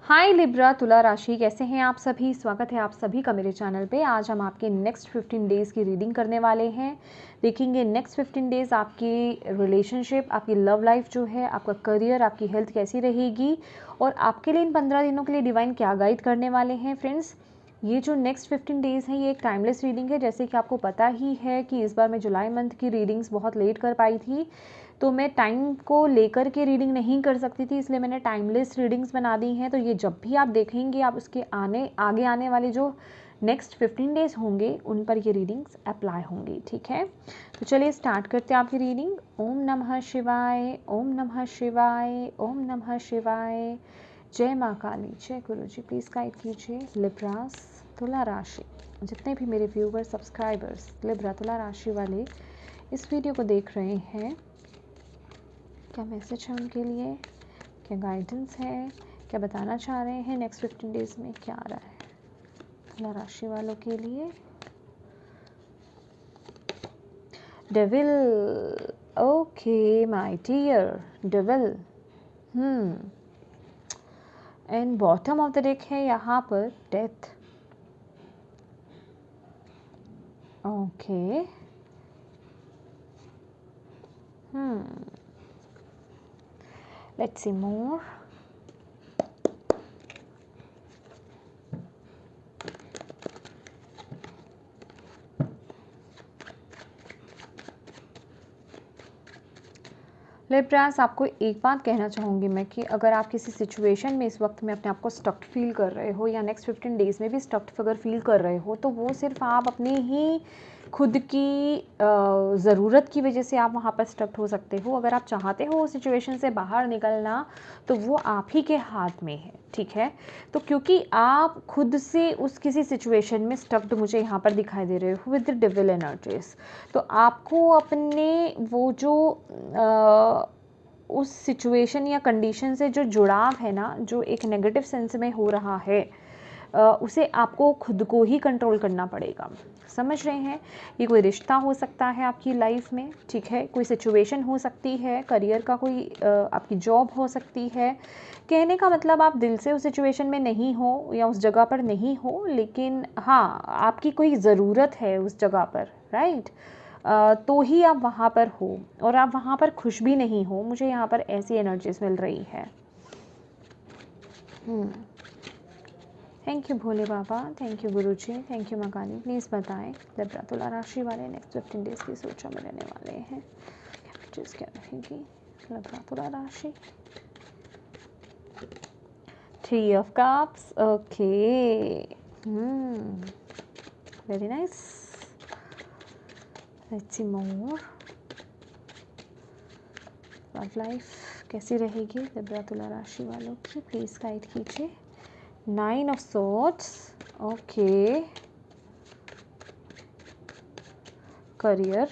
हाय Libra तुला राशि, कैसे हैं आप सभी। स्वागत है आप सभी का मेरे चैनल पे। आज हम आपके नेक्स्ट 15 डेज़ की रीडिंग करने वाले हैं। देखेंगे नेक्स्ट 15 डेज़ आपकी रिलेशनशिप, आपकी लव लाइफ जो है, आपका करियर, आपकी हेल्थ कैसी रहेगी और आपके लिए इन 15 दिनों के लिए डिवाइन क्या गाइड करने वाले हैं। फ्रेंड्स, ये जो नेक्स्ट 15 डेज़ हैं ये एक टाइमलेस रीडिंग है। जैसे कि आपको पता ही है कि इस बार मैं जुलाई मंथ की रीडिंग्स बहुत लेट कर पाई थी, तो मैं टाइम को लेकर के रीडिंग नहीं कर सकती थी, इसलिए मैंने टाइमलेस रीडिंग्स बना दी हैं। तो ये जब भी आप देखेंगे, आप उसके आगे आने वाले जो नेक्स्ट 15 डेज़ होंगे उन पर ये रीडिंग्स अप्लाई होंगी। ठीक है, तो चलिए स्टार्ट करते हैं आपकी रीडिंग। ओम नमः शिवाय, ओम नमः शिवाय, ओम नमः शिवाय। जय माँ काली, जय गुरु जी। प्लीज़ गाइड कीजिए लिब्रास तुला राशि, जितने भी मेरे व्यूवर सब्सक्राइबर्स लिब्रा तुला राशि वाले इस वीडियो को देख रहे हैं, क्या मैसेज है उनके लिए, क्या गाइडेंस है, क्या बताना चाह रहे हैं नेक्स्ट 15 डेज़ में क्या आ रहा है तुला राशि वालों के लिए। Devil, okay my dear devil. And bottom of the deck है यहाँ पर death. Okay, let's see more. Libras, आपको एक बात कहना चाहूँगी मैं कि अगर आप किसी सिचुएशन में इस वक्त में अपने आप को स्टक्ड फील कर रहे हो या नेक्स्ट 15 डेज़ में भी स्टक्ड अगर फील कर रहे हो, तो वो सिर्फ आप अपनी ही खुद की ज़रूरत की वजह से आप वहाँ पर स्टक्ड हो सकते हो। अगर आप चाहते हो उस सिचुएशन से बाहर निकलना, तो वो आप ही के हाथ में है। ठीक है, तो क्योंकि आप खुद से उस किसी सिचुएशन में स्टक्ड मुझे यहाँ पर दिखाई दे रहे हो विद द डेविल एनर्जीज, तो आपको अपने वो जो उस सिचुएशन या कंडीशन से जो जुड़ाव है ना, जो एक नेगेटिव सेंस में हो रहा है, उसे आपको खुद को ही कंट्रोल करना पड़ेगा। समझ रहे हैं? ये कोई रिश्ता हो सकता है आपकी लाइफ में, ठीक है, कोई सिचुएशन हो सकती है, करियर का कोई आपकी जॉब हो सकती है। कहने का मतलब आप दिल से उस सिचुएशन में नहीं हो या उस जगह पर नहीं हो, लेकिन हाँ, आपकी कोई ज़रूरत है उस जगह पर, राइट? तो ही आप वहाँ पर हो और आप वहाँ पर खुश भी नहीं हो। मुझे यहाँ पर ऐसी एनर्जीज मिल रही है। Thank you Bhole Baba, thank you Guru ji, thank you माँ काली। प्लीज़ बताएं लिब्रा तुला राशि वाले नेक्स्ट 15 डेज़ की सोचा में रहने वाले हैं, चीज़ क्या रहेगी लिब्रा तुला राशि। 3 of cups, okay, very nice. Let's see more. Love life कैसी रहेगी लिब्रा तुला राशि वालों की, प्लीज़ गाइड कीजिए। 9 of swords, okay, career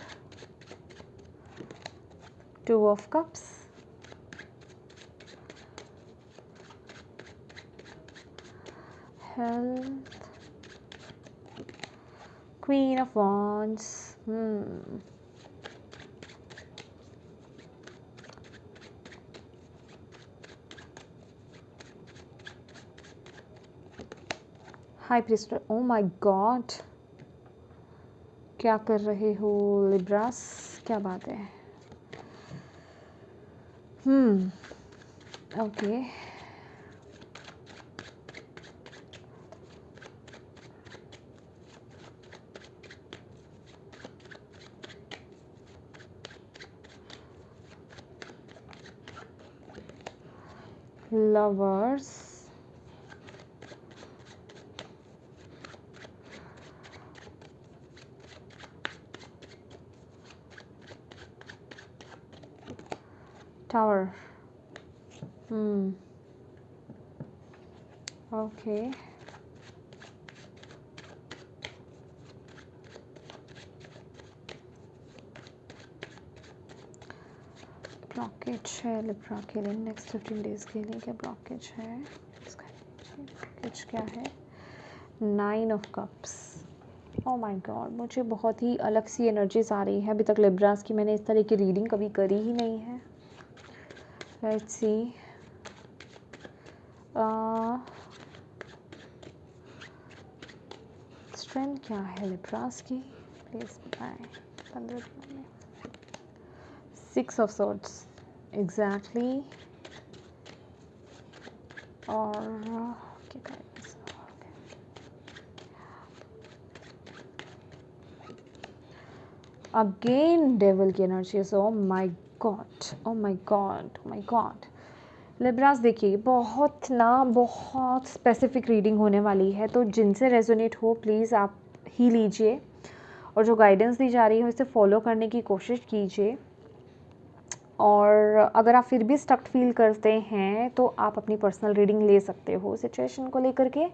2 of cups, health, Queen of Wands, high priestess. Oh my God, क्या कर रहे हो लिब्रास, क्या बात है। Okay, lovers, tower, okay, blockage है लिब्रा के लिए नेक्स्ट 15 डेज़ के लिए। क्या ब्लॉकेज है, ब्लॉकेज क्या है। 9 of cups, oh my God, मुझे बहुत ही अलग सी एनर्जीज आ रही है। अभी तक लिब्रास की मैंने इस तरह की रीडिंग कभी करी ही नहीं है। लेट्स सी, स्ट्रेंथ क्या है लिब्रास की, प्लीज बताएं 15 दिनों में। 6 ऑफ सॉर्ड्स एग्जैक्टली, और क्या अगेन डेविल की energies. O my God, O my God, O my God. Libras देखिए बहुत स्पेसिफिक रीडिंग होने वाली है, तो जिनसे रेजोनेट हो प्लीज़ आप ही लीजिए, और जो गाइडेंस दी जा रही है उसे फॉलो करने की कोशिश कीजिए। और अगर आप फिर भी स्टक फील करते हैं तो आप अपनी पर्सनल रीडिंग ले सकते हो सिचुएशन को लेकर के।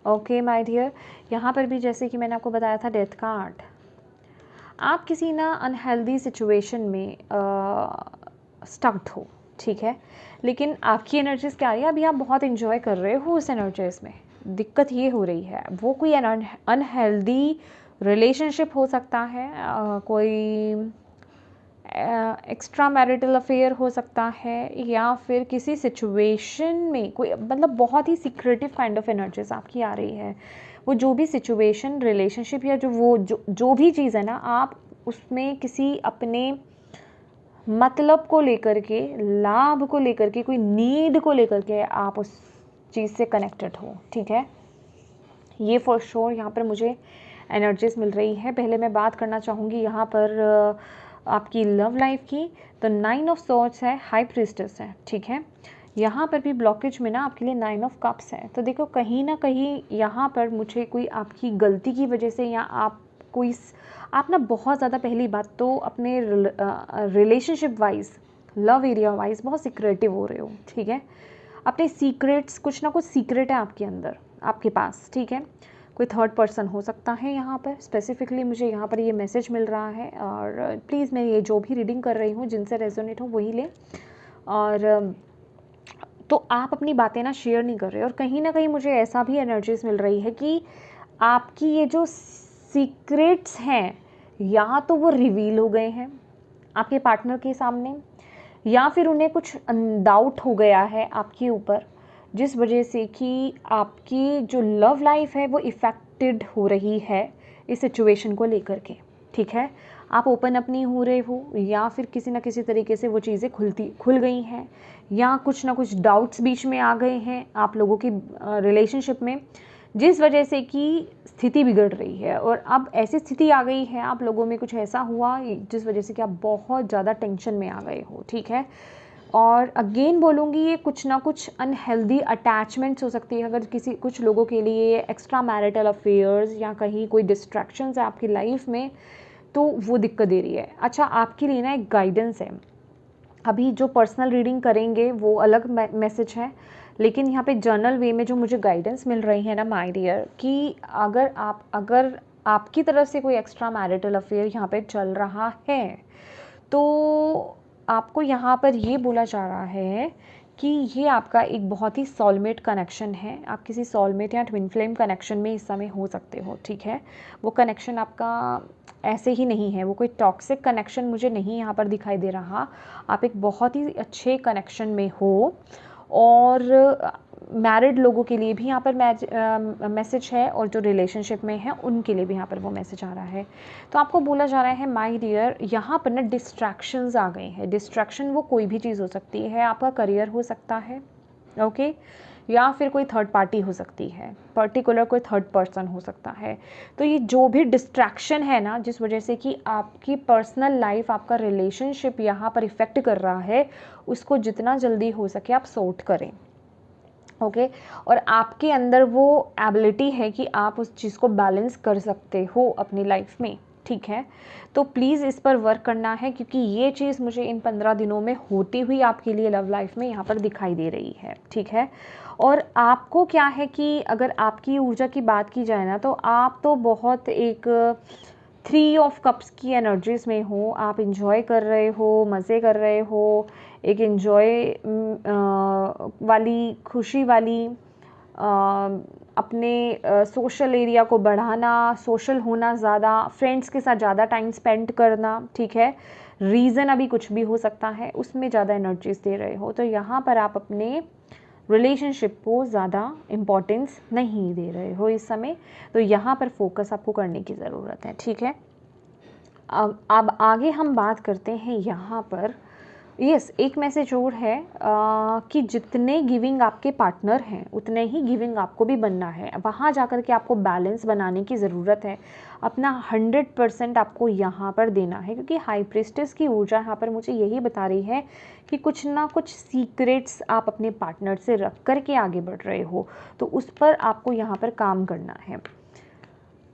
ओके माय डियर, यहाँ पर भी जैसे कि मैंने आपको बताया था डेथ कार्ड, आप किसी ना अनहेल्दी सिचुएशन में स्टक्ड हो, ठीक है, लेकिन आपकी एनर्जीज क्या आ रही है, अभी आप बहुत इन्जॉय कर रहे हो उस एनर्जीज में। दिक्कत ये हो रही है वो कोई अनहेल्दी रिलेशनशिप हो सकता है, कोई एक्स्ट्रा मैरिटल अफेयर हो सकता है, या फिर किसी सिचुएशन में कोई मतलब बहुत ही सीक्रेटिव काइंड ऑफ एनर्जीज आपकी आ रही है। वो जो भी सिचुएशन, रिलेशनशिप या जो भी चीज़ है ना, आप उसमें किसी अपने मतलब को लेकर के, लाभ को लेकर के, कोई नीड को लेकर के आप उस चीज़ से कनेक्टेड हो, ठीक है। ये फॉर श्योर यहाँ पर मुझे एनर्जीज मिल रही है। पहले मैं बात करना चाहूँगी यहाँ पर आपकी लव लाइफ की। तो 9 ऑफ सॉर्ड्स है, हाई प्रीस्टेस है, ठीक है। यहाँ पर भी ब्लॉकेज में ना आपके लिए 9 ऑफ कप्स है। तो देखो कहीं ना कहीं यहाँ पर मुझे कोई आपकी गलती की वजह से, या आप ना बहुत ज़्यादा, पहली बात तो अपने relationship wise, love area wise बहुत सिक्रेटिव हो रहे हो, ठीक है। अपने सीक्रेट्स, कुछ ना कुछ सीक्रेट है आपके अंदर, आपके पास, ठीक है। कोई थर्ड पर्सन हो सकता है यहाँ पर, स्पेसिफिकली मुझे यहाँ पर ये मैसेज मिल रहा है। और प्लीज़ मैं ये जो भी रीडिंग कर रही हूँ जिनसे रेजोनेट हो वही लें। और तो आप अपनी बातें ना शेयर नहीं कर रहे, और कहीं ना कहीं मुझे ऐसा भी एनर्जीज मिल रही है कि आपकी ये जो सीक्रेट्स हैं या तो वो रिवील हो गए हैं आपके पार्टनर के सामने, या फिर उन्हें कुछ डाउट हो गया है आपके ऊपर, जिस वजह से कि आपकी जो लव लाइफ है वो इफ़ेक्टेड हो रही है इस सिचुएशन को लेकर के, ठीक है। आप ओपन अप नहीं हो रहे हो, या फिर किसी ना किसी तरीके से वो चीज़ें खुल गई हैं, या कुछ ना कुछ डाउट्स बीच में आ गए हैं आप लोगों की रिलेशनशिप में, जिस वजह से कि स्थिति बिगड़ रही है। और अब ऐसी स्थिति आ गई है आप लोगों में, कुछ ऐसा हुआ जिस वजह से कि आप बहुत ज़्यादा टेंशन में आ गए हो, ठीक है। और अगेन बोलूँगी, ये कुछ ना कुछ अनहेल्दी अटैचमेंट्स हो सकती है। अगर कुछ लोगों के लिए एक्स्ट्रा मैरिटल अफेयर्स या कहीं कोई डिस्ट्रैक्शंस है आपकी लाइफ में, तो वो दिक्कत दे रही है। अच्छा, आपके लिए ना एक गाइडेंस है, अभी जो पर्सनल रीडिंग करेंगे वो अलग मैसेज है, लेकिन यहाँ पे जर्नल वे में जो मुझे गाइडेंस मिल रही है ना माय डियर, कि अगर आपकी तरफ से कोई एक्स्ट्रा मैरिटल अफेयर यहाँ पे चल रहा है, तो आपको यहाँ पर ये बोला जा रहा है कि ये आपका एक बहुत ही सोलमेट कनेक्शन है। आप किसी सोलमेट या ट्विन फ्लेम कनेक्शन में इस समय हो सकते हो, ठीक है। वो कनेक्शन आपका ऐसे ही नहीं है, वो कोई टॉक्सिक कनेक्शन मुझे नहीं यहाँ पर दिखाई दे रहा। आप एक बहुत ही अच्छे कनेक्शन में हो, और मैरिड लोगों के लिए भी यहाँ पर मैसेज है, और जो रिलेशनशिप में है उनके लिए भी यहाँ पर वो मैसेज आ रहा है। तो आपको बोला जा रहा है माय डियर, यहाँ पर ना डिस्ट्रैक्शंस आ गए हैं। डिस्ट्रैक्शन वो कोई भी चीज़ हो सकती है, आपका करियर हो सकता है, ओके, या फिर कोई थर्ड पार्टी हो सकती है, पर्टिकुलर कोई थर्ड पर्सन हो सकता है। तो ये जो भी डिस्ट्रैक्शन है ना, जिस वजह से कि आपकी पर्सनल लाइफ, आपका रिलेशनशिप यहाँ पर इफ़ेक्ट कर रहा है, उसको जितना जल्दी हो सके आप सॉर्ट करें, ओके। और आपके अंदर वो एबिलिटी है कि आप उस चीज़ को बैलेंस कर सकते हो अपनी लाइफ में, ठीक है। तो प्लीज़ इस पर वर्क करना है, क्योंकि ये चीज़ मुझे इन 15 दिनों में होती हुई आपके लिए लव लाइफ में यहाँ पर दिखाई दे रही है, ठीक है। और आपको क्या है कि अगर आपकी ऊर्जा की बात की जाए ना, तो आप तो बहुत एक 3 ऑफ कप्स की एनर्जीज में हो। आप इंजॉय कर रहे हो, मज़े कर रहे हो, एक इंजॉय वाली, खुशी वाली, अपने सोशल एरिया को बढ़ाना, सोशल होना ज़्यादा, फ्रेंड्स के साथ ज़्यादा टाइम स्पेंड करना, ठीक है। रीज़न अभी कुछ भी हो सकता है, उसमें ज़्यादा एनर्जीज दे रहे हो। तो यहाँ पर आप अपने रिलेशनशिप को ज़्यादा इम्पोर्टेंस नहीं दे रहे हो इस समय, तो यहाँ पर फोकस आपको करने की ज़रूरत है, ठीक है। अब आगे हम बात करते हैं यहाँ पर, यस एक मैसेज और है कि जितने गिविंग आपके पार्टनर हैं उतने ही गिविंग आपको भी बनना है। वहाँ जाकर के आपको बैलेंस बनाने की ज़रूरत है, अपना 100% आपको यहाँ पर देना है, क्योंकि हाई प्रीस्टेस की ऊर्जा यहाँ पर मुझे यही बता रही है कि कुछ ना कुछ सीक्रेट्स आप अपने पार्टनर से रख कर के आगे बढ़ रहे हो, तो उस पर आपको यहाँ पर काम करना है।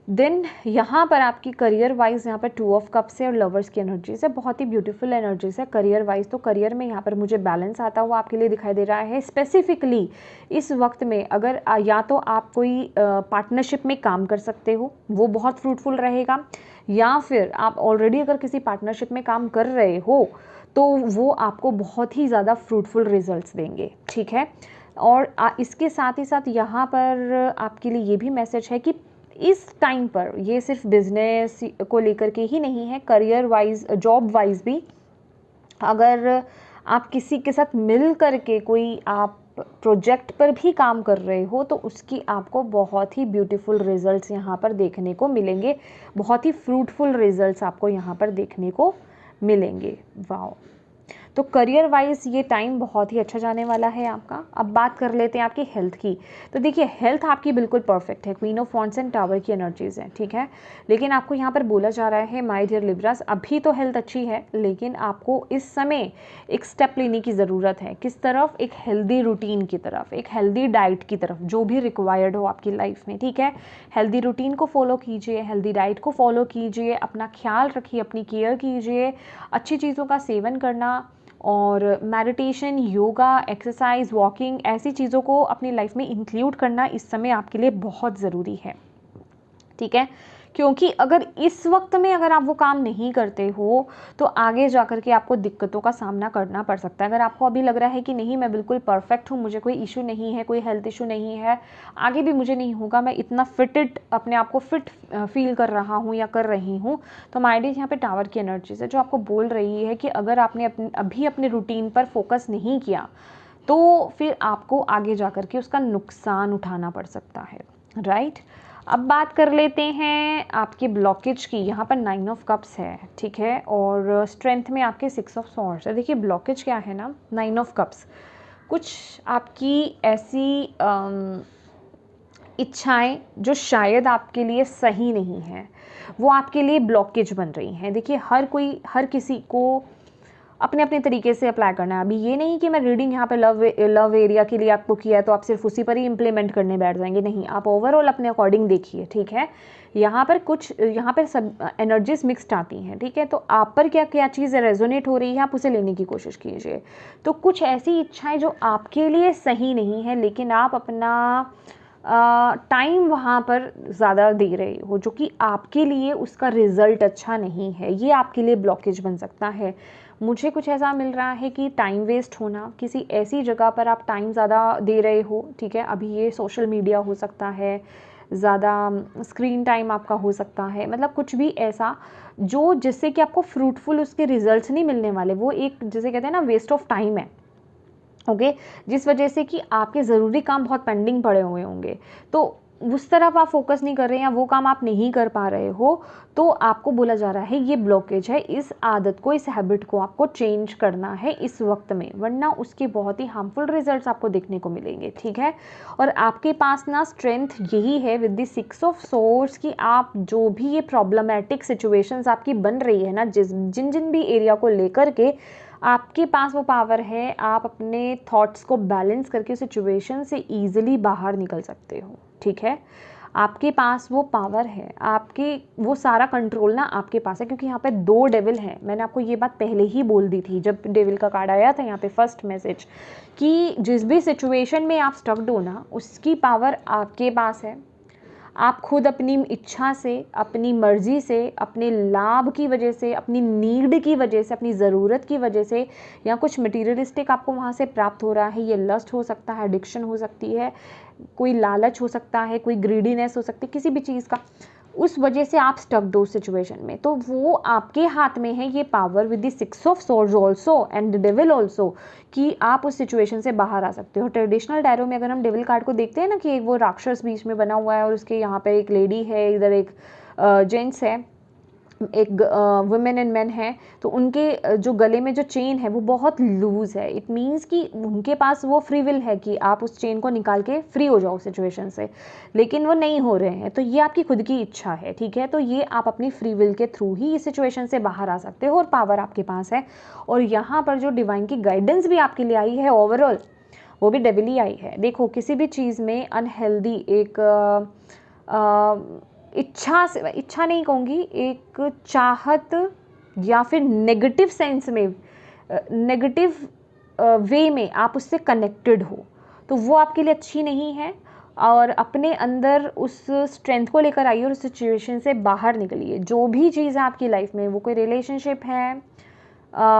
देन यहाँ पर आपकी करियर वाइज यहाँ पर 2 ऑफ कप्स है और लवर्स की एनर्जीज है, बहुत ही ब्यूटीफुल एनर्जीज है करियर वाइज। तो करियर में यहाँ पर मुझे बैलेंस आता हुआ आपके लिए दिखाई दे रहा है। स्पेसिफिकली इस वक्त में अगर या तो आप कोई पार्टनरशिप में काम कर सकते हो, वो बहुत फ्रूटफुल रहेगा, या फिर आप ऑलरेडी अगर किसी पार्टनरशिप में काम कर रहे हो तो वो आपको बहुत ही ज़्यादा फ्रूटफुल रिजल्ट्स देंगे, ठीक है। और इसके साथ ही साथ यहाँ पर आपके लिए ये भी मैसेज है कि इस टाइम पर ये सिर्फ बिजनेस को लेकर के ही नहीं है, करियर वाइज जॉब वाइज भी अगर आप किसी के साथ मिल करके कोई आप प्रोजेक्ट पर भी काम कर रहे हो तो उसकी आपको बहुत ही ब्यूटीफुल रिजल्ट्स यहाँ पर देखने को मिलेंगे, बहुत ही फ्रूटफुल रिजल्ट्स आपको यहाँ पर देखने को मिलेंगे। वाओ, तो करियर वाइज ये टाइम बहुत ही अच्छा जाने वाला है आपका। अब बात कर लेते हैं आपकी हेल्थ की। तो देखिए हेल्थ आपकी बिल्कुल परफेक्ट है, queen of wands and tower की एनर्जीज हैं, ठीक है। लेकिन आपको यहाँ पर बोला जा रहा है माय डियर लिब्रास, अभी तो हेल्थ अच्छी है लेकिन आपको इस समय एक स्टेप लेने की ज़रूरत है। किस तरफ? एक हेल्दी रूटीन की तरफ, एक हेल्दी डाइट की तरफ, जो भी रिक्वायर्ड हो आपकी लाइफ में, ठीक है। हेल्दी रूटीन को फॉलो कीजिए, हेल्दी डाइट को फॉलो कीजिए, अपना ख्याल रखिए, अपनी केयर कीजिए, अच्छी चीज़ों का सेवन करना और मेडिटेशन, योगा, एक्सरसाइज, वॉकिंग, ऐसी चीज़ों को अपनी लाइफ में इंक्लूड करना इस समय आपके लिए बहुत ज़रूरी है, ठीक है। क्योंकि अगर इस वक्त में अगर आप वो काम नहीं करते हो तो आगे जा कर के आपको दिक्कतों का सामना करना पड़ सकता है। अगर आपको अभी लग रहा है कि नहीं मैं बिल्कुल परफेक्ट हूँ, मुझे कोई इशू नहीं है, कोई हेल्थ इशू नहीं है, आगे भी मुझे नहीं होगा, मैं इतना फिटेड अपने आप को फिट फील कर रहा हूँ या कर रही हूँ, तो माइंड यहाँ पे टावर की एनर्जी है जो आपको बोल रही है कि अगर आपने अभी अपने रूटीन पर फोकस नहीं किया तो फिर आपको आगे जा कर के उसका नुकसान उठाना पड़ सकता है, राइट। अब बात कर लेते हैं आपके ब्लॉकेज की। यहाँ पर 9 ऑफ कप्स है, ठीक है, और स्ट्रेंथ में आपके 6 ऑफ स्वॉर्ड्स है। देखिए ब्लॉकेज क्या है ना, 9 ऑफ कप्स, कुछ आपकी ऐसी इच्छाएं जो शायद आपके लिए सही नहीं है वो आपके लिए ब्लॉकेज बन रही हैं। देखिए हर किसी को अपने अपने तरीके से अप्लाई करना है। अभी ये नहीं कि मैं रीडिंग यहाँ पे लव एरिया के लिए आपको किया है तो आप सिर्फ उसी पर ही इम्प्लीमेंट करने बैठ जाएंगे, नहीं, आप ओवरऑल अपने अकॉर्डिंग देखिए, ठीक है। यहाँ पर सब एनर्जीज मिक्सड आती हैं, ठीक है। तो आप पर क्या क्या चीज़ रेजोनेट हो रही है आप उसे लेने की कोशिश कीजिए। तो कुछ ऐसी इच्छाएं जो आपके लिए सही नहीं है लेकिन आप अपना टाइम वहाँ पर ज़्यादा दे रहे हो जो कि आपके लिए उसका रिज़ल्ट अच्छा नहीं है, ये आपके लिए ब्लॉकेज बन सकता है। मुझे कुछ ऐसा मिल रहा है कि टाइम वेस्ट होना, किसी ऐसी जगह पर आप टाइम ज़्यादा दे रहे हो, ठीक है। अभी ये सोशल मीडिया हो सकता है, ज़्यादा स्क्रीन टाइम आपका हो सकता है, मतलब कुछ भी ऐसा जो जिससे कि आपको फ्रूटफुल उसके रिजल्ट्स नहीं मिलने वाले, वो एक जिसे कहते हैं ना वेस्ट ऑफ टाइम है, ओके। जिस वजह से कि आपके ज़रूरी काम बहुत पेंडिंग पड़े हुए होंगे तो उस तरफ आप फोकस नहीं कर रहे हैं या वो काम आप नहीं कर पा रहे हो, तो आपको बोला जा रहा है ये ब्लॉकेज है। इस आदत को, इस हैबिट को आपको चेंज करना है इस वक्त में, वरना उसके बहुत ही हार्मफुल रिजल्ट्स आपको देखने को मिलेंगे, ठीक है। और आपके पास ना स्ट्रेंथ यही है विद द 6 ऑफ सोर्ड्स की आप जो भी ये प्रॉब्लमेटिक सिचुएशंस आपकी बन रही है ना, जिन भी एरिया को लेकर के आपके पास वो पावर है, आप अपने थॉट्स को बैलेंस करके सिचुएशन से ईजिली बाहर निकल सकते हो, ठीक है। आपके पास वो पावर है, आपके वो सारा कंट्रोल ना आपके पास है, क्योंकि यहाँ पे 2 डेविल हैं। मैंने आपको ये बात पहले ही बोल दी थी जब डेविल का कार्ड आया था यहाँ पे फर्स्ट मैसेज, कि जिस भी सिचुएशन में आप स्टक्ड हो ना उसकी पावर आपके पास है। आप खुद अपनी इच्छा से, अपनी मर्जी से, अपने लाभ की वजह से, अपनी नीड की वजह से, अपनी ज़रूरत की वजह से, या कुछ मटीरियलिस्टिक आपको वहाँ से प्राप्त हो रहा है, ये लस्ट हो सकता है, एडिक्शन हो सकती है, कोई लालच हो सकता है, कोई ग्रीडीनेस हो सकती है, किसी भी चीज़ का, उस वजह से आप स्टक हो सिचुएशन में। तो वो आपके हाथ में है ये power with the 6 of swords also and the devil also, कि आप उस सिचुएशन से बाहर आ सकते हो। ट्रेडिशनल टैरो में अगर हम डेविल कार्ड को देखते हैं ना कि वो राक्षस बीच में बना हुआ है और उसके यहाँ पे एक लेडी है, इधर एक जेंट्स है, एक वुमेन एंड मैन है, तो उनके जो गले में जो चेन है वो बहुत लूज़ है। इट मीन्स कि उनके पास वो फ्री विल है कि आप उस चेन को निकाल के फ्री हो जाओ सिचुएशन से, लेकिन वो नहीं हो रहे हैं। तो ये आपकी खुद की इच्छा है, ठीक है। तो ये आप अपनी फ्री विल के थ्रू ही इस सिचुएशन से बाहर आ सकते हो और पावर आपके पास है। और यहाँ पर जो डिवाइन की गाइडेंस भी आपके लिए आई है ओवरऑल, वो भी डेविल ही आई है। देखो, किसी भी चीज़ में अनहेल्दी एक इच्छा नहीं कहूँगी, एक चाहत या फिर नेगेटिव सेंस में, नेगेटिव वे में आप उससे कनेक्टेड हो, तो वो आपके लिए अच्छी नहीं है। और अपने अंदर उस स्ट्रेंथ को लेकर आइए और उस सिचुएशन से बाहर निकलिए। जो भी चीज़ है आपकी लाइफ में, वो कोई रिलेशनशिप है,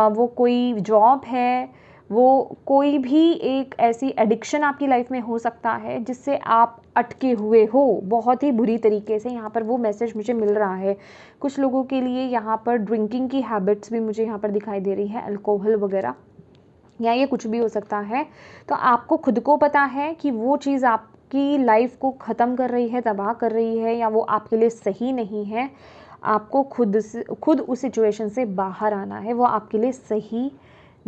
वो कोई जॉब है, वो कोई भी एक ऐसी एडिक्शन आपकी लाइफ में हो सकता है जिससे आप अटके हुए हो बहुत ही बुरी तरीके से। यहाँ पर वो मैसेज मुझे मिल रहा है। कुछ लोगों के लिए यहाँ पर ड्रिंकिंग की हैबिट्स भी मुझे यहाँ पर दिखाई दे रही है, अल्कोहल वगैरह, या ये कुछ भी हो सकता है। तो आपको खुद को पता है कि वो चीज़ आपकी लाइफ को ख़त्म कर रही है, तबाह कर रही है, या वो आपके लिए सही नहीं है। आपको खुद उस सिचुएशन से बाहर आना है। वो आपके लिए सही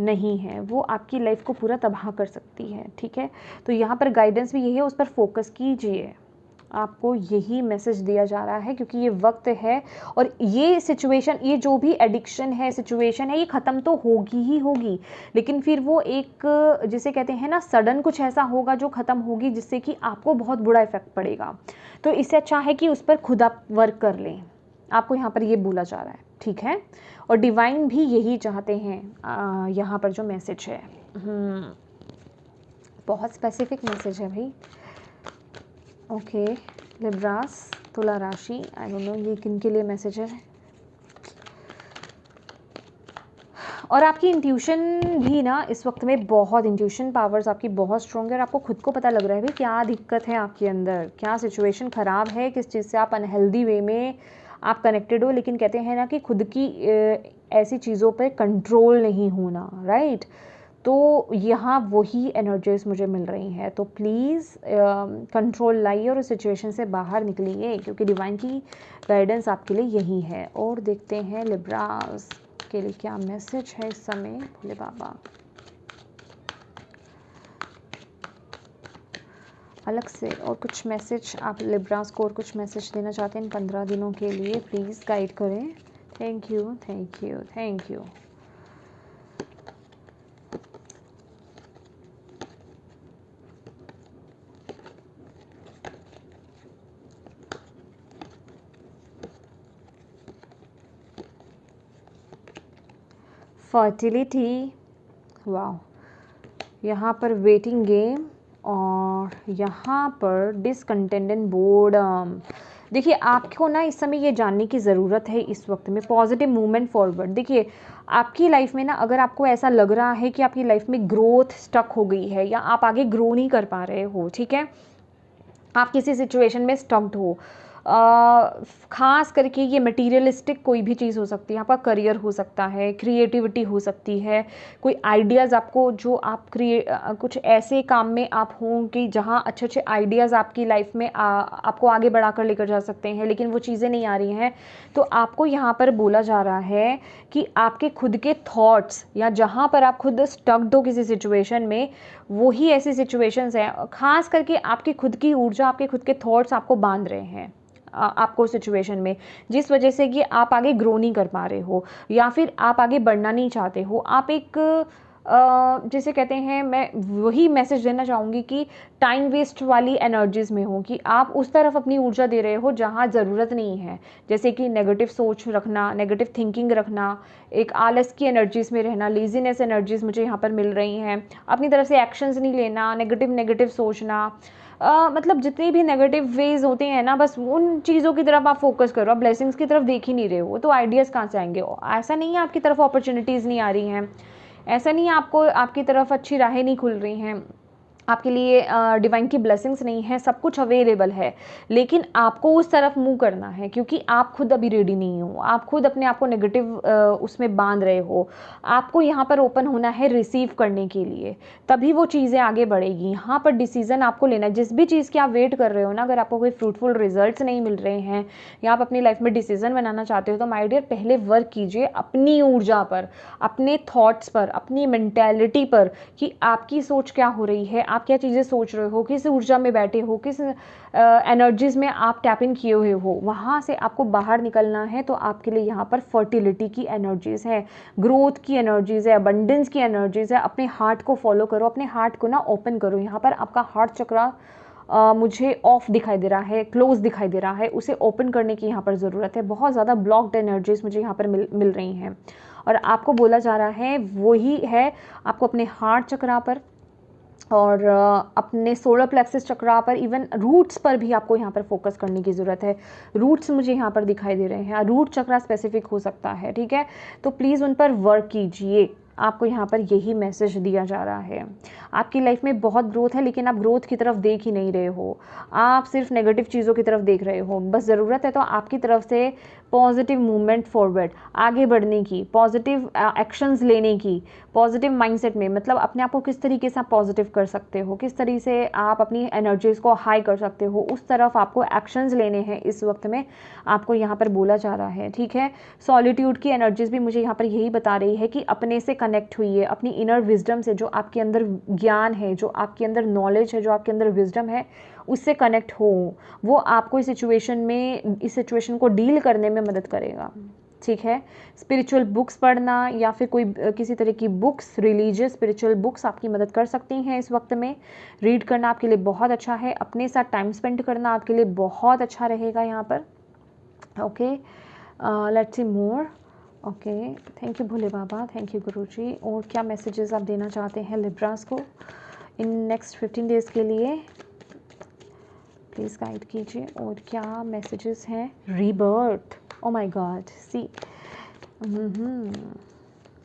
नहीं है, वो आपकी लाइफ को पूरा तबाह कर सकती है, ठीक है। तो यहाँ पर गाइडेंस भी यही है, उस पर फोकस कीजिए। आपको यही मैसेज दिया जा रहा है क्योंकि ये वक्त है और ये सिचुएशन, ये जो भी एडिक्शन है, सिचुएशन है, ये ख़त्म तो होगी ही होगी, लेकिन फिर वो एक जिसे कहते हैं ना, सडन कुछ ऐसा होगा जो ख़त्म होगी जिससे कि आपको बहुत बुरा इफेक्ट पड़ेगा। तो इससे अच्छा है कि उस पर खुद आप वर्क कर लें। आपको यहाँ पर ये बोला जा रहा है, ठीक है। और डिवाइन भी यही चाहते हैं। यहाँ पर जो मैसेज है, बहुत स्पेसिफिक मैसेज है भाई। ओके, लिब्रास, तुला राशि, आई डोंट नो ये किन के लिए मैसेज है। और आपकी इंट्यूशन भी ना इस वक्त में बहुत, इंट्यूशन पावर्स आपकी बहुत स्ट्रॉन्ग है और आपको खुद को पता लग रहा है भाई क्या दिक्कत है आपके अंदर, क्या सिचुएशन ख़राब है, किस चीज़ से आप अनहेल्दी वे में आप कनेक्टेड हो। लेकिन कहते हैं ना कि खुद की ऐसी चीज़ों पे कंट्रोल नहीं होना, राइट। तो यहाँ वही एनर्जीज मुझे मिल रही हैं। तो प्लीज़ कंट्रोल लाइए और उस सिचुएशन से बाहर निकलिए, क्योंकि डिवाइन की गाइडेंस आपके लिए यही है। और देखते हैं लिब्रास के लिए क्या मैसेज है इस समय, भोले बाबा। अलग से और कुछ मैसेज आप लिब्रास को और कुछ मैसेज देना चाहते हैं इन 15 दिनों के लिए, प्लीज़ गाइड करें। Thank you, thank you, thank you. Fertility, वाह। यहाँ पर वेटिंग गेम और यहाँ पर डिसकंटेंट एंड बोर्डम। देखिए, आपको ना इस समय ये जानने की ज़रूरत है इस वक्त में, पॉजिटिव मूवमेंट फॉरवर्ड। देखिए, आपकी लाइफ में ना अगर आपको ऐसा लग रहा है कि आपकी लाइफ में ग्रोथ स्टक हो गई है या आप आगे ग्रो नहीं कर पा रहे हो, ठीक है, आप किसी सिचुएशन में स्टक्ड हो, ख़ास करके ये मटीरियलिस्टिक कोई भी चीज़ हो सकती है, आपका करियर हो सकता है, क्रिएटिविटी हो सकती है, कोई आइडियाज़ आपको जो आप कुछ ऐसे काम में आप हों कि जहाँ अच्छे अच्छे आइडियाज़ आपकी लाइफ में आपको आगे बढ़ा कर लेकर जा सकते हैं, लेकिन वो चीज़ें नहीं आ रही हैं। तो आपको यहाँ पर बोला जा रहा है कि आपके खुद के थॉट्स, या जहाँ पर आप खुद स्टक्ड हो किसी सिचुएशन में, वही ऐसी सिचुएशंस हैं, ख़ास करके आपकी खुद की ऊर्जा, आपके खुद के थॉट्स आपको बांध रहे हैं आपको सिचुएशन में, जिस वजह से कि आप आगे ग्रो नहीं कर पा रहे हो या फिर आप आगे बढ़ना नहीं चाहते हो। आप एक जिसे कहते हैं, मैं वही मैसेज देना चाहूँगी कि टाइम वेस्ट वाली एनर्जीज़ में हो, कि आप उस तरफ अपनी ऊर्जा दे रहे हो जहाँ ज़रूरत नहीं है, जैसे कि नेगेटिव सोच रखना, नेगेटिव थिंकिंग रखना, एक आलस की एनर्जीज़ में रहना, लेजीनेस एनर्जीज़ मुझे यहाँ पर मिल रही हैं, अपनी तरफ से एक्शंस नहीं लेना, नेगेटिव सोचना, मतलब जितनी भी नेगेटिव वेज होते हैं ना, बस उन चीज़ों की तरफ आप फोकस करो, आप ब्लेसिंग्स की तरफ देख ही नहीं रहे हो, तो आइडियाज़ कहाँ से आएंगे। ऐसा नहीं है आपकी तरफ अपॉर्चुनिटीज़ नहीं आ रही हैं, ऐसा नहीं है आपको आपकी तरफ अच्छी राहें नहीं खुल रही हैं, आपके लिए डिवाइन की ब्लेसिंग्स नहीं है, सब कुछ अवेलेबल है, लेकिन आपको उस तरफ मूव करना है, क्योंकि आप खुद अभी रेडी नहीं हो, आप खुद अपने आप को नेगेटिव उसमें बांध रहे हो। आपको यहाँ पर ओपन होना है रिसीव करने के लिए, तभी वो चीज़ें आगे बढ़ेगी। यहाँ पर डिसीजन आपको लेना है, जिस भी चीज़ की आप वेट कर रहे हो ना, अगर आपको कोई फ्रूटफुल रिजल्ट्स नहीं मिल रहे हैं या आप अपनी लाइफ में डिसीजन बनाना चाहते हो, तो माय डियर पहले वर्क कीजिए अपनी ऊर्जा पर, अपने थॉट्स पर, अपनी मेंटेलिटी पर, कि आपकी सोच क्या हो रही है, आप क्या चीज़ें सोच रहे हो, किस ऊर्जा में बैठे हो, किस एनर्जीज में आप टैप इन किए हुए हो, वहाँ से आपको बाहर निकलना है। तो आपके लिए यहाँ पर फर्टिलिटी की एनर्जीज है, ग्रोथ की एनर्जीज है, अबंडेंस की एनर्जीज है। अपने हार्ट को फॉलो करो, अपने हार्ट को ना ओपन करो। यहाँ पर आपका हार्ट चक्रा मुझे ऑफ दिखाई दे रहा है, क्लोज दिखाई दे रहा है, उसे ओपन करने की यहाँ पर ज़रूरत है। बहुत ज़्यादा ब्लॉक्ड एनर्जीज मुझे यहाँ पर मिल रही हैं, और आपको बोला जा रहा है वही है, आपको अपने हार्ट चक्रा पर और अपने सोलर प्लेक्सस चक्रा पर, इवन रूट्स पर भी आपको यहाँ पर फोकस करने की ज़रूरत है। रूट्स मुझे यहाँ पर दिखाई दे रहे हैं, रूट चक्रा स्पेसिफिक हो सकता है, ठीक है, तो प्लीज़ उन पर वर्क कीजिए। आपको यहाँ पर यही मैसेज दिया जा रहा है। आपकी लाइफ में बहुत ग्रोथ है, लेकिन आप ग्रोथ की तरफ देख ही नहीं रहे हो, आप सिर्फ नेगेटिव चीज़ों की तरफ देख रहे हो। बस ज़रूरत है तो आपकी तरफ से पॉजिटिव मूवमेंट फॉरवर्ड, आगे बढ़ने की, पॉजिटिव एक्शंस लेने की, पॉजिटिव माइंडसेट में, मतलब अपने आप को किस तरीके से आप पॉजिटिव कर सकते हो, किस तरीके से आप अपनी एनर्जीज को हाई कर सकते हो, उस तरफ आपको एक्शंस लेने हैं इस वक्त में, आपको यहाँ पर बोला जा रहा है, ठीक है। सॉलिट्यूड की एनर्जीज भी मुझे यहाँ पर यही बता रही है कि अपने से कनेक्ट हुई, अपनी इनर विजडम से, जो आपके अंदर ज्ञान है, जो आपके अंदर नॉलेज है, जो आपके अंदर विजडम है, उससे कनेक्ट हो। वो आपको इस सिचुएशन को डील करने में मदद करेगा, ठीक है। स्पिरिचुअल बुक्स पढ़ना या फिर कोई किसी तरह की बुक्स, रिलीजियस स्पिरिचुअल बुक्स आपकी मदद कर सकती हैं इस वक्त में। रीड करना आपके लिए बहुत अच्छा है, अपने साथ टाइम स्पेंड करना आपके लिए बहुत अच्छा रहेगा यहाँ पर। Okay, let's see more. Okay, thank you Bhole Baba, thank you Guruji. और क्या मैसेजेस आप देना चाहते हैं लिब्रास को इन नेक्स्ट 15 डेज़ के लिए, प्लीज़ गाइड कीजिए। और क्या मैसेजेस हैं? Rebirth, oh my God, see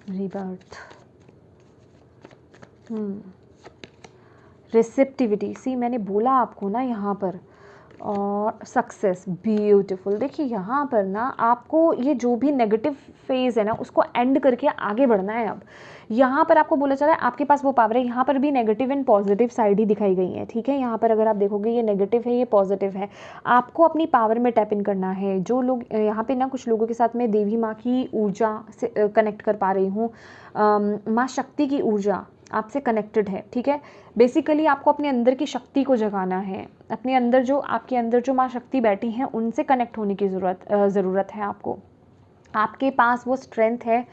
rebirth, receptivity, see मैंने बोला आपको ना यहाँ पर, और सक्सेस, ब्यूटीफुल। देखिए यहाँ पर ना आपको ये जो भी नेगेटिव फेज़ है ना, उसको एंड करके आगे बढ़ना है। अब यहाँ पर आपको बोला जा रहा है आपके पास वो पावर है। यहाँ पर भी नेगेटिव एंड पॉजिटिव साइड ही दिखाई गई है, ठीक है। यहाँ पर अगर आप देखोगे ये नेगेटिव है, ये पॉजिटिव है। आपको अपनी पावर में टैप इन करना है। जो लोग यहाँ पे ना, कुछ लोगों के साथ मैं देवी माँ की ऊर्जा से कनेक्ट कर पा रही हूँ, माँ शक्ति की ऊर्जा आपसे कनेक्टेड है, ठीक है। बेसिकली आपको अपने अंदर की शक्ति को जगाना है, अपने अंदर जो, आपके अंदर जो माँ शक्ति बैठी हैं, उनसे कनेक्ट होने की ज़रूरत है आपको। आपके पास वो स्ट्रेंथ है,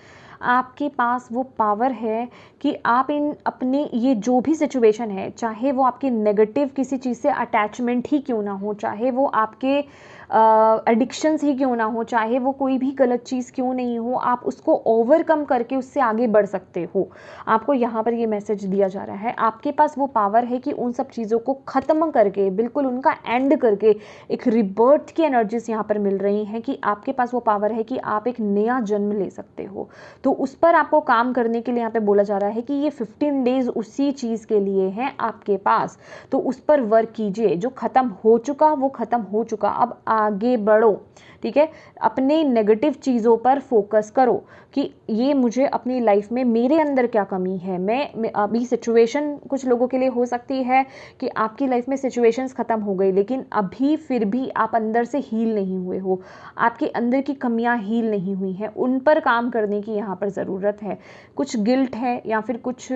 आपके पास वो पावर है कि आप इन अपने ये जो भी सिचुएशन है, चाहे वो आपकी नेगेटिव किसी चीज़ से अटैचमेंट ही क्यों ना हो, चाहे वो आपके एडिक्शंस ही क्यों ना हो, चाहे वो कोई भी गलत चीज़ क्यों नहीं हो, आप उसको ओवरकम करके उससे आगे बढ़ सकते हो। आपको यहाँ पर ये मैसेज दिया जा रहा है, आपके पास वो पावर है कि उन सब चीज़ों को ख़त्म करके, बिल्कुल उनका एंड करके, एक रिबर्थ की एनर्जीज यहाँ पर मिल रही हैं कि आपके पास वो पावर है कि आप एक नया जन्म ले सकते हो। तो उस पर आपको काम करने के लिए यहाँ पे बोला जा रहा है कि ये 15 डेज उसी चीज़ के लिए हैं आपके पास। तो उस पर वर्क कीजिए, जो ख़त्म हो चुका वो ख़त्म हो चुका, अब आगे बढ़ो, ठीक है। अपने नेगेटिव चीज़ों पर फोकस करो कि ये मुझे अपनी लाइफ में, मेरे अंदर क्या कमी है। मैं अभी सिचुएशन कुछ लोगों के लिए हो सकती है कि आपकी लाइफ में सिचुएशंस ख़त्म हो गई, लेकिन अभी फिर भी आप अंदर से हील नहीं हुए हो, आपके अंदर की कमियां हील नहीं हुई हैं, उन पर काम करने की यहाँ पर ज़रूरत है। कुछ गिल्ट है या फिर कुछ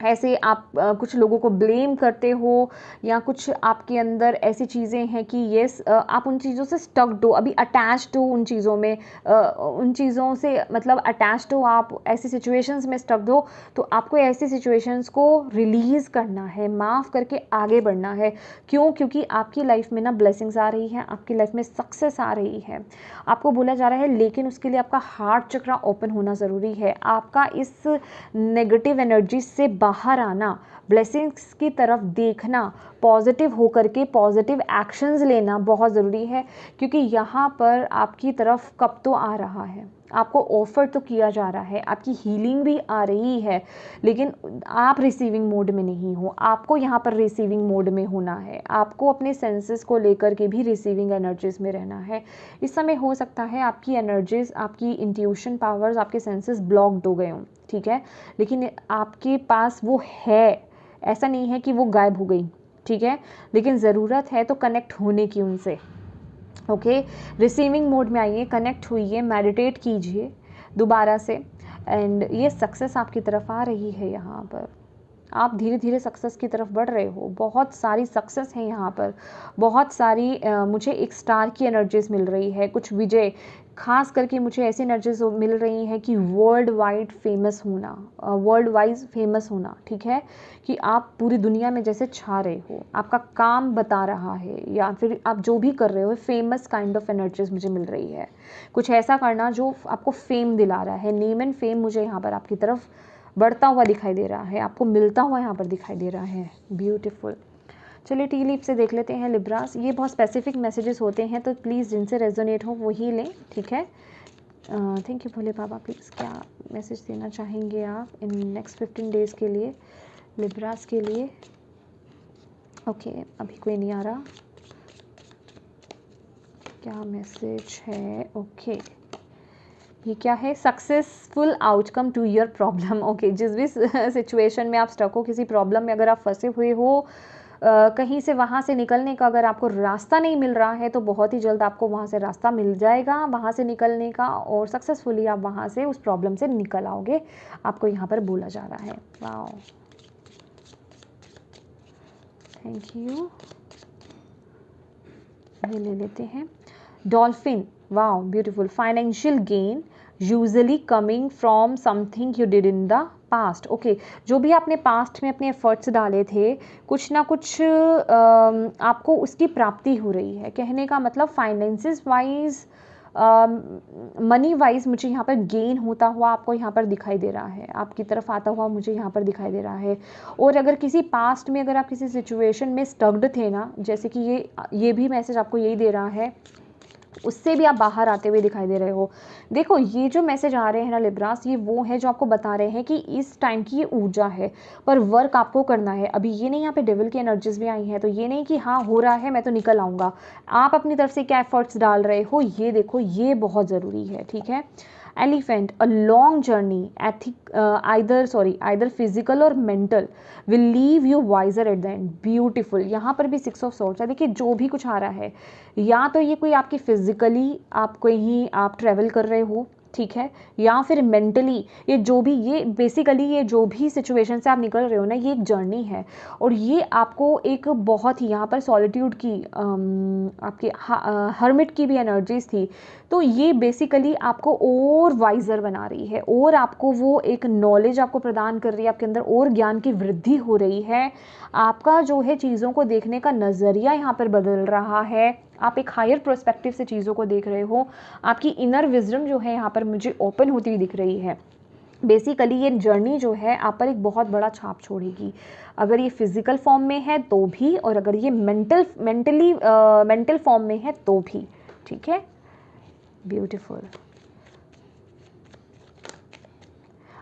ऐसे आप कुछ लोगों को ब्लेम करते हो, या कुछ आपके अंदर ऐसी चीज़ें हैं कि यस आप उन चीज़ों से स्टक्ड हो, अभी अटैच्ड हो उन चीज़ों में, उन चीज़ों से मतलब अटैच्ड हो, आप ऐसी सिचुएशंस में स्टक्ड हो। तो आपको ऐसी सिचुएशंस को रिलीज़ करना है, माफ़ करके आगे बढ़ना है। क्यों? क्योंकि आपकी लाइफ में ना ब्लेसिंग्स आ रही हैं, आपकी लाइफ में सक्सेस आ रही है। आपको बोला जा रहा है, लेकिन उसके लिए आपका हार्ट चक्रा ओपन होना ज़रूरी है। आपका इस नेगेटिव एनर्जी से बाहर आना, ब्लेसिंग्स की तरफ देखना, पॉजिटिव होकर के पॉजिटिव एक्शंस लेना बहुत ज़रूरी है, क्योंकि यहाँ पर आपकी तरफ कब तो आ रहा है, आपको ऑफ़र तो किया जा रहा है, आपकी हीलिंग भी आ रही है, लेकिन आप रिसीविंग मोड में नहीं हो। आपको यहाँ पर रिसीविंग मोड में होना है, आपको अपने सेंसेस को लेकर के भी रिसीविंग एनर्जीज़ में रहना है। इस समय हो सकता है आपकी एनर्जीज़, आपकी इंट्यूशन पावर्स, आपके सेंसेस ब्लॉक्ड हो गए हों, ठीक है, लेकिन आपके पास वो है, ऐसा नहीं है कि वो गायब हो गई, ठीक है, लेकिन ज़रूरत है तो कनेक्ट होने की उनसे। ओके, रिसीविंग मोड में आइए, कनेक्ट होइए, मेडिटेट कीजिए दोबारा से, एंड ये सक्सेस आपकी तरफ आ रही है। यहाँ पर आप धीरे धीरे सक्सेस की तरफ बढ़ रहे हो, बहुत सारी सक्सेस है यहाँ पर, बहुत सारी मुझे एक स्टार की एनर्जीज मिल रही है, कुछ विजय, खास करके मुझे ऐसी एनर्जीज मिल रही हैं कि वर्ल्ड वाइड फेमस होना, वर्ल्ड वाइज फेमस होना, ठीक है, कि आप पूरी दुनिया में जैसे छा रहे हो, आपका काम बता रहा है, या फिर आप जो भी कर रहे हो फेमस काइंड ऑफ एनर्जीज मुझे मिल रही है। कुछ ऐसा करना जो आपको फेम दिला रहा है, नेम एंड फेम मुझे यहाँ पर आपकी तरफ बढ़ता हुआ दिखाई दे रहा है, आपको मिलता हुआ यहाँ पर दिखाई दे रहा है। ब्यूटीफुल। चलिए टी लीफ से देख लेते हैं लिब्रास। ये बहुत स्पेसिफिक मैसेजेस होते हैं, तो प्लीज़ जिनसे रेजोनेट हो वही लें, ठीक है। Thank you Bhole Baba. Please क्या मैसेज देना चाहेंगे आप इन नेक्स्ट 15 डेज़ के लिए लिब्रास के लिए? ओके, अभी कोई नहीं आ रहा, क्या मैसेज है? ओके, ये क्या है? Successful outcome to your problem. Okay, जिस भी सिचुएशन में आप स्टक हो, किसी प्रॉब्लम में अगर आप फंसे हुए हो, कहीं से वहाँ से निकलने का अगर आपको रास्ता नहीं मिल रहा है, तो बहुत ही जल्द आपको वहाँ से रास्ता मिल जाएगा वहाँ से निकलने का, और सक्सेसफुली आप वहाँ से उस प्रॉब्लम से निकल आओगे, आपको यहाँ पर बोला जा रहा है। Wow, thank you. ये ले लेते हैं dolphin. Wow, beautiful. Financial gain usually coming from something you did in the past. Okay, जो भी आपने पास्ट में अपने एफर्ट्स डाले थे, कुछ ना कुछ आपको उसकी प्राप्ति हो रही है। कहने का मतलब फाइनेंसेस वाइज, मनी वाइज मुझे यहाँ पर गेन होता हुआ आपको यहाँ पर दिखाई दे रहा है, आपकी तरफ आता हुआ मुझे यहाँ पर दिखाई दे रहा है। और अगर किसी पास्ट में अगर आप किसी सिचुएशन में स्टक्ड थे ना, जैसे कि ये भी मैसेज आपको यही दे रहा है, उससे भी आप बाहर आते हुए दिखाई दे रहे हो। देखो, ये जो मैसेज आ रहे हैं ना लिब्रास, ये वो है जो आपको बता रहे हैं कि इस टाइम की ये ऊर्जा है, पर वर्क आपको करना है। अभी ये नहीं, यहाँ पे डेविल की एनर्जीज भी आई हैं, तो ये नहीं कि हाँ हो रहा है मैं तो निकल आऊँगा। आप अपनी तरफ से क्या एफर्ट्स डाल रहे हो, ये देखो, ये बहुत ज़रूरी है, ठीक है। Elephant, a long journey either physical or mental will leave you wiser at the end. Beautiful. यहाँ पर भी 6 ऑफ सॉर्ड्स है। देखिए, जो भी कुछ आ रहा है, या तो ये कोई आपकी फिजिकली आप कहीं आप ट्रैवल कर रहे हो, ठीक है, या फिर मेंटली, ये जो भी, ये बेसिकली ये जो भी सिचुएशन से आप निकल रहे हो ना, ये एक जर्नी है, और ये आपको एक बहुत ही यहाँ पर सॉलिट्यूड की आपके हर्मिट की भी एनर्जीज थी, तो ये बेसिकली आपको और वाइजर बना रही है, और आपको वो एक नॉलेज आपको प्रदान कर रही है, आपके अंदर और ज्ञान की वृद्धि हो रही है, आपका जो है चीज़ों को देखने का नज़रिया यहाँ पर बदल रहा है, आप एक हायर प्रोस्पेक्टिव से चीज़ों को देख रहे हो, आपकी इनर विजडम जो है यहाँ पर मुझे ओपन होती हुई दिख रही है। बेसिकली ये जर्नी जो है आप पर एक बहुत बड़ा छाप छोड़ेगी, अगर ये फिजिकल फॉर्म में है तो भी, और अगर ये मेंटल फॉर्म में है तो भी, ठीक है। ब्यूटीफुल।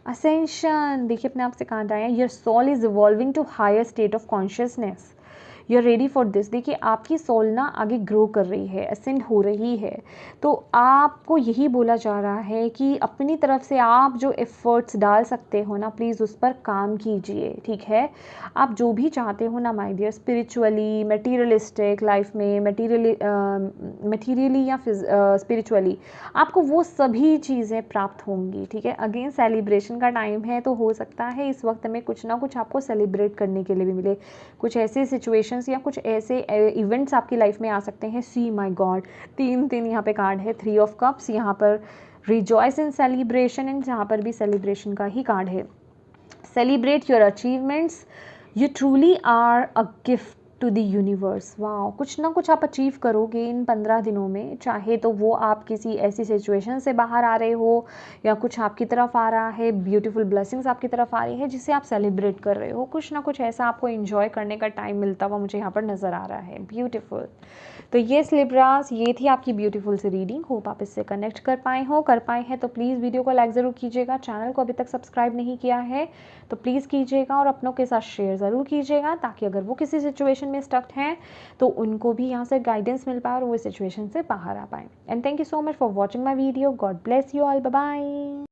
असेंशन, देखिए अपने आप से कहाँ आए हैं। Your soul is evolving to higher state of consciousness, you are ready for this. देखिए, आपकी सोल ना आगे ग्रो कर रही है, असेंड हो रही है, तो आपको यही बोला जा रहा है कि अपनी तरफ से आप जो एफर्ट्स डाल सकते हो ना, प्लीज़ उस पर काम कीजिए, ठीक है। आप जो भी चाहते हो ना my dear, spiritually, materialistic life में, मटीरियली या स्पिरिचुअली, आपको वो सभी चीज़ें प्राप्त होंगी, ठीक है। अगेन सेलिब्रेशन का टाइम है, तो हो सकता है इस वक्त में कुछ ना कुछ आपको सेलिब्रेट करने के लिए भी मिले, कुछ ऐसे सिचुएशन या कुछ ऐसे इवेंट्स आपकी लाइफ में आ सकते हैं। सी माय गॉड, 3 यहाँ पे कार्ड है, 3 ऑफ कप्स, यहाँ पर रिजॉइस इन सेलिब्रेशन, एंड यहाँ पर भी सेलिब्रेशन का ही कार्ड है। Celebrate your achievements, you truly are a gift to the universe. वाह, कुछ ना कुछ आप अचीव करोगे इन 15 दिनों में, चाहे तो वो आप किसी ऐसी सिचुएशन से बाहर आ रहे हो या कुछ आपकी तरफ आ रहा है, ब्यूटीफुल ब्लेसिंग्स आपकी तरफ आ रही है जिसे आप सेलिब्रेट कर रहे हो, कुछ ना कुछ ऐसा आपको एंजॉय करने का टाइम मिलता हुआ मुझे यहाँ पर नज़र आ रहा है। ब्यूटीफुल। तो ये लिब्रास, ये थी आपकी ब्यूटीफुल सी रीडिंग। होप आप इससे कनेक्ट कर पाए हैं तो प्लीज़ वीडियो को लाइक ज़रूर कीजिएगा। चैनल को अभी तक सब्सक्राइब नहीं किया है तो प्लीज़ कीजिएगा और अपनों के साथ शेयर ज़रूर कीजिएगा, ताकि अगर वो किसी सिचुएशन में स्टक हैं तो उनको भी यहाँ से गाइडेंस मिल पाए और वो सिचुएशन से बाहर आ पाए। And thank you so much for watching my video. God bless you all. Bye bye.